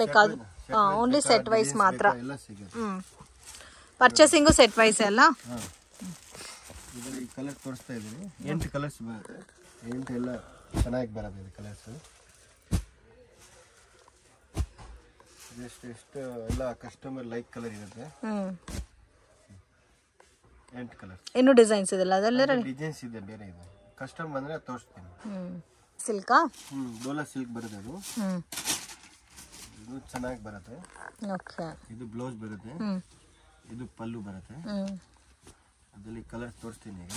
ಬೇಕಾದ ಓನ್ಲಿ ಸೆಟ್ ವೈಸ್ ಮಾತ್ರ. ಪರ್ಚೇಸಿಂಗು ಸೆಟ್ ವೈಸ್ ಎಲ್ಲ. ಇದರಲ್ಲಿ ಕಲರ್ ತೋರಿಸ್ತಾ ಇದ್ದೀನಿ. 8 ಕಲರ್ಸ್ ಬರುತ್ತೆ. 8 ಎಲ್ಲ ಚೆನ್ನಾಗಿ ಬರುತ್ತೆ ಇದು ಕಲರ್ಸ್. ಎಷ್ಟು ಎಲ್ಲ ಕಸ್ಟಮರ್ ಲೈಕ್ ಕಲರ್ ಇರುತ್ತೆ. 8 ಕಲರ್ಸ್. ಇನ್ನು ಡಿಸೈನ್ಸ್ ಇದೆಲ್ಲ ಅದೆಲ್ಲ ಡಿಸೈನ್ಸ್ ಇದೆ ಬೇರೆ ಇದೆ. ಕಸ್ಟಮರ್ ಬಂದ್ರೆ ತೋರಿಸ್ತೀನಿ. ಸಿಲ್ಕಾ? ಡೋಲಾ ಸಿಲ್ಕ್ ಬರುತ್ತೆ ಅದು. ಇದು ಚೆನ್ನಾಗಿ ಬರುತ್ತೆ. ಓಕೆ, ಇದು ಬ್ಲೌಸ್ ಬರುತ್ತೆ. ಇದು ಪಲ್ಲು ಬರುತ್ತೆ. ಅದರಲ್ಲಿ ಕಲರ್ ತೋರಿಸ್ತೀನಿ ಈಗ.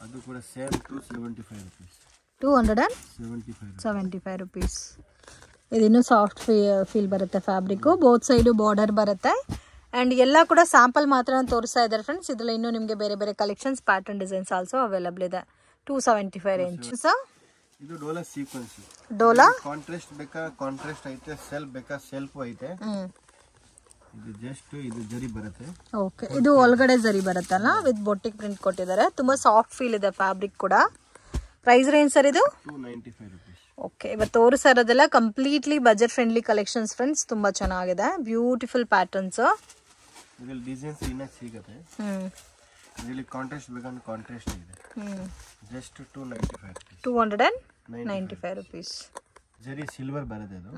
ಅದು ಕೂಡ ಸೇಮ್ 275 rupees. 275 rupees. ಇದಿನ್ನೂ ಸಾಫ್ಟ್ ಫೀಲ್ ಬರುತ್ತೆ ಫ್ಯಾಬ್ರಿಕ್. ಬೋತ್ ಸೈಡು ಬಾರ್ಡರ್ ಬರುತ್ತೆ. ಅಂಡ್ ಎಲ್ಲ ಕೂಡ ಸ್ಯಾಂಪಲ್ ಮಾತ್ರ ತೋರಿಸ್ತಾ ಇದ್ದಾರೆ ಫ್ರೆಂಡ್ಸ್. ಇದರಲ್ಲಿ ಇನ್ನೂ ನಿಮಗೆ ಬೇರೆ collections pattern designs also available ಇದೆ. 275 ರೇಂಜ್. ಇದು ಡೋಲಾ ಸೀಕ್ವೆನ್ಸ್. ಡೋಲಾ ಕಾಂಟ್ರಾಸ್ಟ್ ಬೇಕಾ ಕಾಂಟ್ರಾಸ್ಟ್ ಐತೆ, ಸೆಲ್ಫ್ ಬೇಕಾ ಸೆಲ್ಫ್ ಐತೆ. ಇದು ಜಸ್ಟ್ ಇದು ಜರಿ ಬರುತ್ತೆ. ಓಕೆ, ಇದು ಒಳಗಡೆ ಜರಿ ಬರುತ್ತಲ್ಲ ವಿತ್ ಬೊಟ್ಟಿಕ್ ಪ್ರಿಂಟ್ ಕೊಟ್ಟಿದ್ದಾರೆ. ತುಂಬಾ ಸಾಫ್ಟ್ ಫೀಲ್ ಇದೆ ಫ್ಯಾಬ್ರಿಕ್ ಕೂಡ. ಪ್ರೈಸ್ ರೇಂಜ್ ಸರ್ ಇದು 295 rupees. ಓಕೆ, ಇವತ್ತು ತೋರಿಸ್ತಾ ಇರೋದೆಲ್ಲ completely budget friendly collections friends. ತುಂಬಾ ಚೆನ್ನಾಗಿದೆ, ಬ್ಯೂಟಿಫುಲ್ ಪ್ಯಾಟರ್ನ್ಸ್. ಇದರಲ್ಲಿ ಡಿಸೈನ್ಸ್ ಇನ್ನೂ ಸಿಗುತ್ತೆ. ಇದರಲ್ಲಿ ಕಾಂಟ್ರಾಸ್ಟ್ ಬೇಕಂದ್ರೆ ಕಾಂಟ್ರಾಸ್ಟ್ ಇದೆ. Just 295 rupees. ಜರಿ ಸಿಲ್ವರ್ ಬರುತ್ತೆ ಇದು.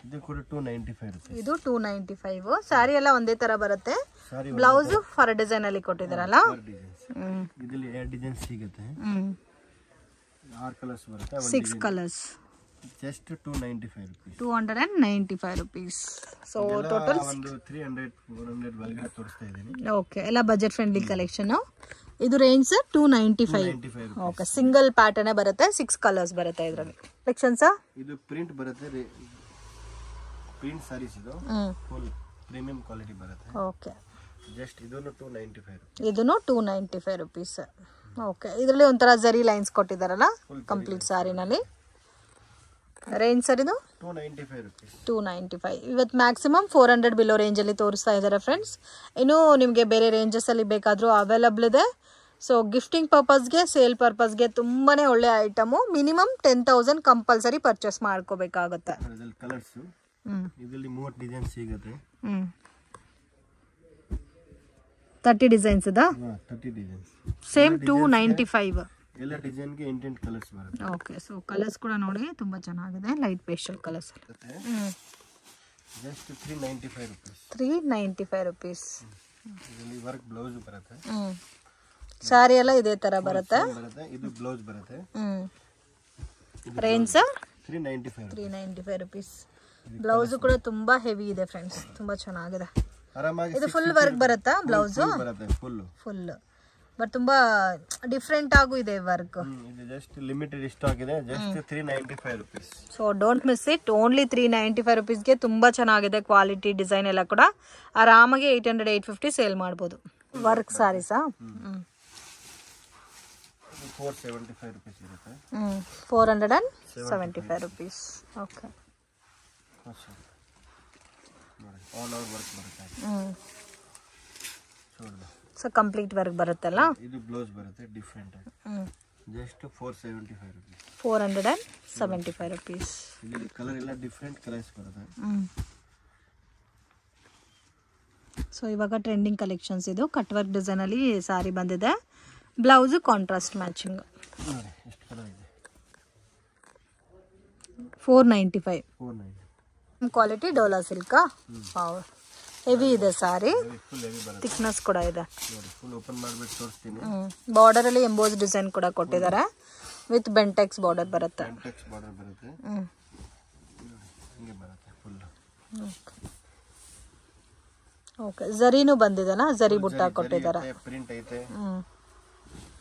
ಇದು ಕೂಡ 295 rupees. ಇದು 295. ಸ್ಯಾರಿ ಎಲ್ಲ ಒಂದೇ ತರ ಬರುತ್ತೆ. ಬ್ಲೌಸ್ ಫರ್ ಡಿಸೈನ್ ಅಲ್ಲಿ ಕೊಟ್ಟಿದ್ದಾರಲ್ಲ. ಇದರಲ್ಲಿ 2 ಡಿಸೈನ್ಸ್ ಸಿಗುತ್ತೆ. 6 ಕಲರ್ಸ್ ಬರುತ್ತೆ. 6 colours. Just 295 rupees. 295 rupees. So total ಒಂದು 300-400 ಒಳಗಡೆ ತೋರಿಸ್ತಾ ಇದ್ದೀನಿ. ಓಕೆ, ಎಲ್ಲ ಬಜೆಟ್ ಫ್ರೆಂಡ್ಲಿ ಕಲೆಕ್ಷನ್. ಇದು ರೇಂಜ್ 295. ಓಕೆ, ಸಿಂಗಲ್ ಪ್ಯಾಟರ್ನ್ ಬರುತ್ತೆ. 6 ಕಲರ್ಸ್ ಬರುತ್ತೆ ಇದರಲ್ಲಿ. ಕಲೆಕ್ಷನ್ಸ್ ಇದು ಪ್ರಿಂಟ್ ಬರುತ್ತೆ. ಪ್ರಿಂಟ್ ಸಾರೀಸ್ ಇದು ಫುಲ್ ಪ್ರೀಮಿಯಂ ಕ್ವಾಲಿಟಿ ಬರುತ್ತೆ. ಓಕೆ, ಜಸ್ಟ್ ಇದನ್ನು 295. ಇದನ್ನು 295 rupees. ಓಕೆ, ಇದರಲ್ಲಿ ಒಂಥರ ಜರಿ ಲೈನ್ಸ್ ಕೊಟ್ಟಿದ್ದಾರಲ್ಲ ಕಂಪ್ಲೀಟ್ ಸಾರಿನಲ್ಲಿ. ರೇಂಜ್ ಸರ್ ಇದು 295 rupees. 295. ಇವತ್ತು ಮ್ಯಾಕ್ಸಿಮಮ್ 400 ಬಿಲೋ ರೇಂಜಲ್ಲಿ ತೋರಿಸ್ತಾ ಇದ್ದಾರೆ ಫ್ರೆಂಡ್ಸ್. ಇನ್ನು ನಿಮಗೆ ಬೇರೆ ರೇಂಜಸಲ್ಲಿ ಬೇಕಾದರೂ ಅವೈಲಬಲ್ ಇದೆ. ಸೊ ಗಿಫ್ಟಿಂಗ್ ಪರ್ಪಸ್ಗೆ, ಸೇಲ್ ಪರ್ಪಸ್ಗೆ ತುಂಬಾ ಒಳ್ಳೆ ಐಟಮು. ಮಿನಿಮಮ್ 10,000 ಕಂಪಲ್ಸರಿ ಪರ್ಚೇಸ್ ಮಾಡ್ಕೋಬೇಕಾಗುತ್ತೆ. ಕಲರ್ಸ್ ಇದರಲ್ಲಿ 30 ಡಿಸೈನ್ ಸಿಗುತ್ತೆ. 30 ಡಿಸೈನ್ಸ್ ಇದಾ? 30 ಡಿಸೈನ್ಸ್. ಸೇಮ್ 295. ಎಲ್ಲ ಡಿಸೈನ್ ಗೆ ಇಂಟೆಂಟ್ ಕಲರ್ಸ್ ಬರುತ್ತೆ. ಓಕೆ, ಸೊ ಕಲರ್ಸ್ ಕೂಡ ನೋಡಿ ತುಂಬಾ ಚೆನ್ನಾಗಿದೆ. Light pastel colours. Just 395 rupees. 395 rupees. ಇದರಲ್ಲಿ ವರ್ಕ್ ಬ್ಲೌಸ್ ಬರುತ್ತೆ. ಸಾರಿ ಎಲ್ಲ ಇದೇ ತರ ಬರುತ್ತೆ. ಇದು ಬ್ಲೌಸ್ ಬರುತ್ತೆ. Range 395 rupees. ಬ್ಲೌಸ್ ಕೂಡ ತುಂಬಾ ಹೆವಿ ಇದೆ ಫ್ರೆಂಡ್ಸ್. ತುಂಬಾ ಚೆನ್ನಾಗಿದೆ. ಆರಾಮಾಗಿ ಇದು ಫುಲ್ ವರ್ಕ್ ಬರುತ್ತಾ ಬ್ಲೌಸ್? ಬರುತ್ತೆ ಫುಲ್. ಬಟ್ ತುಂಬಾ ಡಿಫರೆಂಟ್ ಆಗು ಇದೆ ವರ್ಕ್. ಇದು ಜಸ್ಟ್ ಲಿಮಿಟೆಡ್ ಸ್ಟಾಕ್ ಇದೆ. Just 395 rupees. So don't miss it. Only 395 rupees ಗೆ ತುಂಬಾ ಚೆನ್ನಾಗಿದೆ. ಕ್ವಾಲಿಟಿ ಡಿಸೈನ್ ಎಲ್ಲ ಕೂಡ ಆರಾಮಾಗಿ 800-850 ಸೇಲ್ ಮಾಡಬಹುದು. ವರ್ಕ್ ಸಾರೀಸಾ? 475 rupees ಇರುತ್ತೆ. 475 rupees. Okay, all over work ಬರುತ್ತೆ. ಸೊ ಕಂಪ್ಲೀಟ್ ವರ್ಕ್ ಬರುತ್ತಲ್ಲ. ಇದು ಬ್ಲೌಸ್ ಬರುತ್ತೆ ಡಿಫರೆಂಟ್ ಆಗಿ. Just 475 rupees. 475 rupees. ಇಲ್ಲಿ ಕಲರ್ ಎಲ್ಲ ಡಿಫರೆಂಟ್ ಕಲರ್ಸ್ ಬರುತ್ತೆ. ಸೊ ಇವಾಗ ಟ್ರೆಂಡಿಂಗ್ ಕಲೆಕ್ಷನ್ಸ್ ಇದು. ಕಟ್ ವರ್ಕ್ ಡಿಸೈನ್ ಅಲ್ಲಿ ಸಾರಿ ಬಂದಿದೆ. Blouse contrast matching. ನೋಡಿ ಎಷ್ಟು ಕಲರ್ ಇದೆ. 495. ಕ್ವಾಲಿಟಿ ಡೋಲಾ ಸಿಲ್ಕಾ? ಹೆವಿ ಇದೆ ಸಾರಿ, ಫುಲ್ ಹೆವಿ ಬರುತ್ತೆ ಥಿಕ್ನೆಸ್ ಕೂಡ ಇದೆ ನೋಡಿ. ಫುಲ್ ಓಪನ್ ಮಾಡ್ಬಿಟ್ಟು ತೋರಿಸ್ತೀನಿ. ಬಾರ್ಡರ್ ಅಲ್ಲಿ ಎಂಬೋಸ್ ಡಿಸೈನ್ ಕೂಡ ಕೊಟ್ಟಿದ್ದಾರೆ, ವಿತ್ ಬೆಂಟೆಕ್ಸ್ ಬಾರ್ಡರ್ ಬರುತ್ತೆ. ಬೆಂಟೆಕ್ಸ್ ಬಾರ್ಡರ್ ಬರುತ್ತೆ, ಹಿಂಗೆ ಬರುತ್ತೆ ಫುಲ್. ಓಕೆ, ಝರಿನೂ ಬಂದಿದೆನಾ, ಝರಿ ಬುಟ್ಟ ಕೊಟ್ಟಿದ್ದಾರೆ, ಪ್ರಿಂಟ್ ಐತೆ,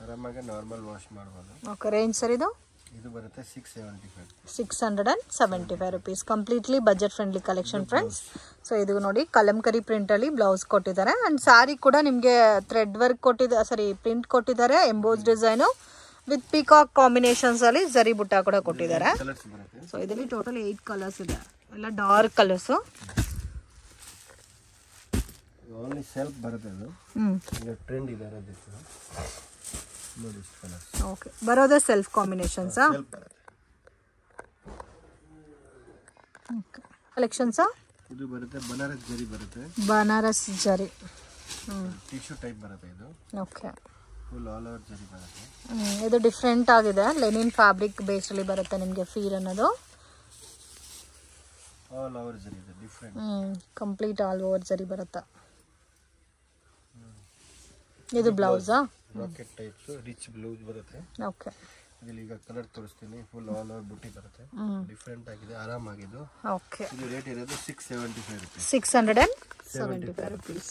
ಆರಾಮಾಗಿ ನಾರ್ಮಲ್ ವಾಶ್ ಮಾಡ್ಬೋದು. ಓಕೆ, ರೇಂಜ್ ಸರ್ ಇದು ಬರುತ್ತೆ 675. 675 rupees. Completely budget friendly collection friends. So ಇದು ನೋಡಿ ಕಲಂಕರಿ ಪ್ರಿಂಟ್ ಅಲ್ಲಿ ಬ್ಲೌಸ್ ಕೊಟ್ಟಿದ್ದಾರೆ ಅಂಡ್ ಸಾರಿ ಕೂಡ ನಿಮಗೆ ಥ್ರೆಡ್ ವರ್ಕ್ ಕೊಟ್ಟಿದ್ದಾರೆ, ಪ್ರಿಂಟ್ ಕೊಟ್ಟಿದ್ದಾರೆ, emboss design with peacock combinations ಅಲ್ಲಿ ಝರಿ ಬುಟ್ಟ ಕೂಡ ಕೊಟ್ಟಿದ್ದಾರೆ. ಸೊ ಇದರಲ್ಲಿ ಟೋಟಲ್ 8 ಕಲರ್ಸ್ ಇದೆ, ಎಲ್ಲ ಡಾರ್ಕ್ ಕಲರ್ಸ್. ಓನ್ಲಿ ಸೆಲ್ಫ್ ಬರುತ್ತೆ ಅದು, ಟ್ರೆಂಡ್ ಇದೆ ನೋಡಿ ಕಲರ್ಸ್. ಓಕೆ, ಬರೋದೇ ಸೆಲ್ಫ್ ಕಾಂಬಿನೇಷನ್ಸ್ ಕಲೆಕ್ಷನ್ಸ್. ಇದು ಬರುತ್ತೆ ಬನಾರಸ್ ಜರಿ ಬರುತ್ತೆ, ಬನಾರಸ್ ಜರಿ ಟಿಶ್ಯೂ ಟೈಪ್ ಬರುತ್ತೆ ಇದು. ಓಕೆ, ಫುಲ್ ಆಲ್ ಓವರ್ ಜರಿ ಬರುತ್ತೆ. ಇದು ಡಿಫ್ರೆಂಟ್ ಆಗಿದೆ, ಲೆನಿನ್ ಫ್ಯಾಬ್ರಿಕ್ ಬೇಸ್ ಅಲ್ಲಿ ಬರುತ್ತೆ ನಿಮಗೆ ಫೀಲ್ ಅನ್ನೋದು. ಆಲ್ ಓವರ್ ಜರಿ ಇದೆ ಡಿಫ್ರೆಂಟ್, ಕಂಪ್ಲೀಟ್ ಆಲ್ ಓವರ್ ಜರಿ ಬರುತ್ತೆ. ಇದು ಬ್ಲೌಸಾ, ರಾಕೆಟ್ ಟೈಪ್ಸ್ ರಿಚ್ ಬ್ಲೌಸ್ ಬರುತ್ತೆ. ಓಕೆ, ಇದರಲ್ಲಿ ಈಗ ಕಲರ್ ತೋರಿಸ್ತೀನಿ. ಫುಲ್ ಆಲ್ ಓವರ್ ಬುಟ್ಟಿ ಬರುತ್ತೆ, ಡಿಫ್ರೆಂಟ್ ಆಗಿದೆ, ಆರಾಮಾಗಿದ್ದು. ಓಕೆ, ಇದು ರೇಟ್ ಇರೋದು 675 rupees. 675 rupees.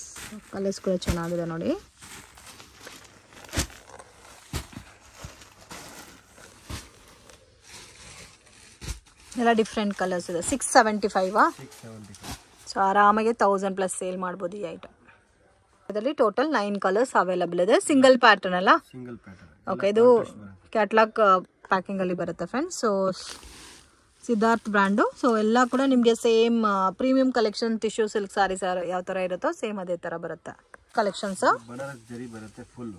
ಕಲರ್ಸ್ ಕೂಡ ಚೆನ್ನಾಗಿದೆ ನೋಡಿ. ಎಲ್ಲ ಡಿಫ್ರೆಂಟ್ ಕಲರ್ಸ್ ಇದೆ. 675 ಸೊ ಆರಾಮಾಗಿ 1000+ ಸೇಲ್ ಮಾಡ್ಬೋದು ಈ ಐಟಮ್. ಇದರಲ್ಲಿ ಟೋಟಲ್ 9 ಕಲರ್ಸ್ ಅವೈಲಬಲ್ ಇದೆ. ಸಿಂಗಲ್ ಪ್ಯಾಟರ್ನ್ ಅಲ್ಲ, ಸಿಂಗಲ್ ಪ್ಯಾಟರ್ನ್. ಓಕೆ, ಇದು ಕ್ಯಾಟ್ಲಾಗ್ ಪ್ಯಾಕಿಂಗ್ ಅಲ್ಲಿ ಬರುತ್ತೆ friends. So Siddharth brand. So ಎಲ್ಲ ಕೂಡ ನಿಮಗೆ same premium collection tissue silk saris ಯಾವ ತರ ಇರುತ್ತೋ ಸೇಮ್ ಅದೇ ತರ ಬರುತ್ತೆ ಕಲೆಕ್ಷನ್ಸ್. ಬನಾರಸ್ ಜರಿ ಬರುತ್ತೆ full,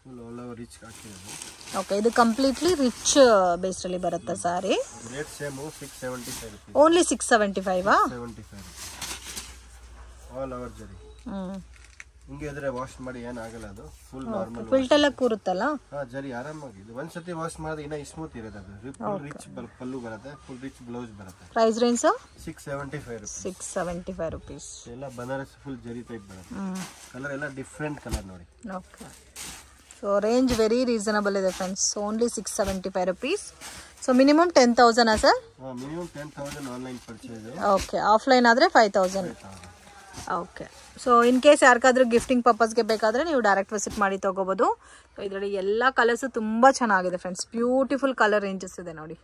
full all over rich ಹಾಕಿರೋದು. ಓಕೆ, ಇದು ಕಂಪ್ಲೀಟ್ಲಿ ರಿಚ್ ಬೇಸ್ ಅಲ್ಲಿ ಬರುತ್ತೆ saree. Rate same 675 rupees. Only 675 all over zari. ಹಿಂಗೆ ಇದ್ರೆ ವಾಶ್ ಮಾಡಿ ಏನಾಗಲ್ಲ, ಅದು ಫುಲ್ ನಾರ್ಮಲ್. ಫಿಲ್ಟ್ ಎಲ್ಲ ಕೂರುತ್ತಲ್ಲ, ಜರಿ ಆರಾಮಾಗಿ. ಒಂದ್ಸತಿ ವಾಶ್ ಮಾಡಿದ್ರೆ ಇನ್ನ ಸ್ಮೂತ್ ಇರುತ್ತೆ ಅದು. ಫುಲ್ ರಿಚ್ ಪಲ್ಲು ಬರುತ್ತೆ, ಫುಲ್ ರಿಚ್ ಬ್ಲೌಸ್ ಬರುತ್ತೆ. Price range 675 rupees. 675 rupees. ಎಲ್ಲ ಬನಾರಸ್ ಫುಲ್ ಜರಿ ಟೈಪ್ ಬರುತ್ತೆ. ಕಲರ್ ಎಲ್ಲ ಡಿಫ್ರೆಂಟ್ ಕಲರ್ ನೋಡಿ. Okay, so range very reasonable ಇದೆ friends. Only 675 rupees. So minimum 10,000 sir? Minimum 10,000 online purchase. Okay, offline ಆದರೆ 5,000. ಓಕೆ, ಸೊ ಇನ್ ಕೇಸ್ ಯಾರಿಗಾದ್ರೂ ಗಿಫ್ಟಿಂಗ್ ಪರ್ಪಸ್ಗೆ ಬೇಕಾದರೆ ನೀವು ಡೈರೆಕ್ಟ್ ವಿಸಿಟ್ ಮಾಡಿ ತೊಗೋಬೋದು. ಸೊ ಇದರಲ್ಲಿ ಎಲ್ಲ ಕಲರ್ಸು ತುಂಬ ಚೆನ್ನಾಗಿದೆ ಫ್ರೆಂಡ್ಸ್, ಬ್ಯೂಟಿಫುಲ್ ಕಲರ್ ರೇಂಜಸ್ ಇದೆ ನೋಡಿ.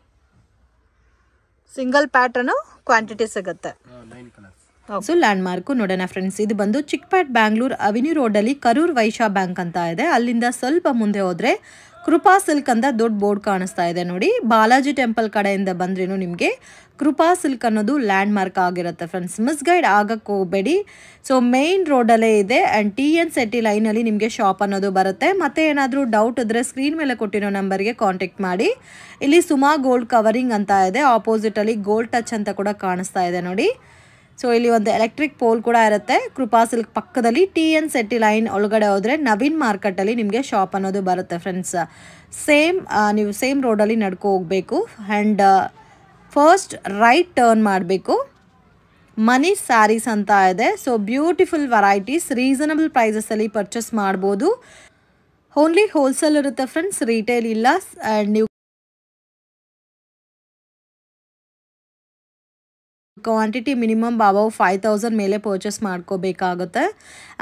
ಸಿಂಗಲ್ ಪ್ಯಾಟರ್ನು ಕ್ವಾಂಟಿಟಿ ಸಿಗುತ್ತೆ. 9 ಕಲರ್ಸ್. ಸೊ ಲ್ಯಾಂಡ್ ಮಾರ್ಕು ನೋಡೋಣ ಫ್ರೆಂಡ್ಸ್. ಇದು ಬಂದು ಚಿಕ್ಪೇಟ್ ಬ್ಯಾಂಗ್ಳೂರ್ ಅವೆನ್ಯೂ ರೋಡಲ್ಲಿ ಕರೂರ್ ವೈಶ್ಯ ಬ್ಯಾಂಕ್ ಅಂತ ಇದೆ. ಅಲ್ಲಿಂದ ಸ್ವಲ್ಪ ಮುಂದೆ ಹೋದರೆ ಕೃಪಾ ಸಿಲ್ಕ್ ಅಂತ ದೊಡ್ಡ ಬೋರ್ಡ್ ಕಾಣಿಸ್ತಾ ಇದೆ ನೋಡಿ. ಬಾಲಾಜಿ ಟೆಂಪಲ್ ಕಡೆಯಿಂದ ಬಂದ್ರೇನು ನಿಮಗೆ ಕೃಪಾ ಸಿಲ್ಕ್ ಅನ್ನೋದು ಲ್ಯಾಂಡ್ ಮಾರ್ಕ್ ಆಗಿರುತ್ತೆ ಫ್ರೆಂಡ್ಸ್. ಮಿಸ್ಗೈಡ್ ಆಗಕ್ಕೆ ಹೋಗಬೇಡಿ. ಸೊ ಮೇನ್ ರೋಡಲ್ಲೇ ಇದೆ ಆ್ಯಂಡ್ TN City ಲೈನಲ್ಲಿ ನಿಮಗೆ ಶಾಪ್ ಅನ್ನೋದು ಬರುತ್ತೆ. ಮತ್ತೆ ಏನಾದರೂ ಡೌಟ್ ಇದ್ದರೆ ಸ್ಕ್ರೀನ್ ಮೇಲೆ ಕೊಟ್ಟಿರೋ ನಂಬರ್ಗೆ ಕಾಂಟ್ಯಾಕ್ಟ್ ಮಾಡಿ. ಇಲ್ಲಿ ಸುಮಾ ಗೋಲ್ಡ್ ಕವರಿಂಗ್ ಅಂತ ಇದೆ, ಆಪೋಸಿಟಲ್ಲಿ ಗೋಲ್ಡ್ ಟಚ್ ಅಂತ ಕೂಡ ಕಾಣಿಸ್ತಾ ಇದೆ ನೋಡಿ. ಸೊ ಇಲ್ಲಿ ಒಂದು ಎಲೆಕ್ಟ್ರಿಕ್ ಪೋಲ್ ಕೂಡ ಇರುತ್ತೆ. ಕೃಪಾ ಸಿಲ್ಕ್ ಪಕ್ಕದಲ್ಲಿ TN City ಲೈನ್ ಒಳಗಡೆ ಹೋದರೆ ನವೀನ್ ಮಾರ್ಕೆಟಲ್ಲಿ ನಿಮಗೆ ಶಾಪ್ ಅನ್ನೋದು ಬರುತ್ತೆ ಫ್ರೆಂಡ್ಸ್. ನೀವು ಸೇಮ್ ರೋಡಲ್ಲಿ ನಡ್ಕೊ ಹೋಗಬೇಕು ಆ್ಯಂಡ್ ಫಸ್ಟ್ ರೈಟ್ ಟರ್ನ್ ಮಾಡಬೇಕು. ಮನಿ ಸ್ಯಾರೀಸ್ ಅಂತ ಇದೆ. ಸೊ ಬ್ಯೂಟಿಫುಲ್ ವೆರೈಟೀಸ್ ರೀಸನಬಲ್ ಪ್ರೈಸಸಲ್ಲಿ ಪರ್ಚೇಸ್ ಮಾಡ್ಬೋದು. ಓನ್ಲಿ ಹೋಲ್ಸೇಲ್ ಇರುತ್ತೆ ಫ್ರೆಂಡ್ಸ್, ರಿಟೇಲ್ ಇಲ್ಲ. ಆ್ಯಂಡ್ ನೀವು ಕ್ವಾಂಟಿಟಿ ಮಿನಿಮಮ್ ಅಬೌವ್ 5,000 ಮೇಲೆ ಪರ್ಚೇಸ್ ಮಾಡ್ಕೋಬೇಕಾಗುತ್ತೆ.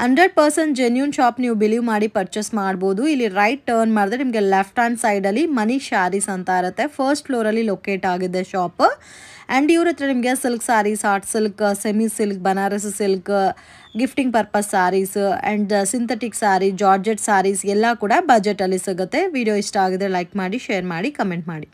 100% ಜೆನ್ಯೂನ್ ಶಾಪ್ ನೀವು ಬಿಲೀವ್ ಮಾಡಿ ಪರ್ಚೇಸ್ ಮಾಡ್ಬೋದು. ಇಲ್ಲಿ ರೈಟ್ ಟರ್ನ್ ಮಾಡಿದ್ರೆ ನಿಮಗೆ ಲೆಫ್ಟ್ ಹ್ಯಾಂಡ್ ಸೈಡಲ್ಲಿ ಮನಿ ಶಾರೀಸ್ ಅಂತ ಇರುತ್ತೆ. ಫಸ್ಟ್ ಫ್ಲೋರಲ್ಲಿ ಲೊಕೇಟ್ ಆಗಿದೆ ಶಾಪ್. ಆ್ಯಂಡ್ ಇವ್ರ ಹತ್ರ ನಿಮಗೆ silk saris, art silk, semi silk, Banaras silk, gifting purpose saris and synthetic sari, georgette saris ಎಲ್ಲ ಕೂಡ ಬಜೆಟಲ್ಲಿ ಸಿಗುತ್ತೆ. ವಿಡಿಯೋ ಇಷ್ಟ ಆಗಿದ್ರೆ ಲೈಕ್ ಮಾಡಿ, ಶೇರ್ ಮಾಡಿ, ಕಮೆಂಟ್ ಮಾಡಿ.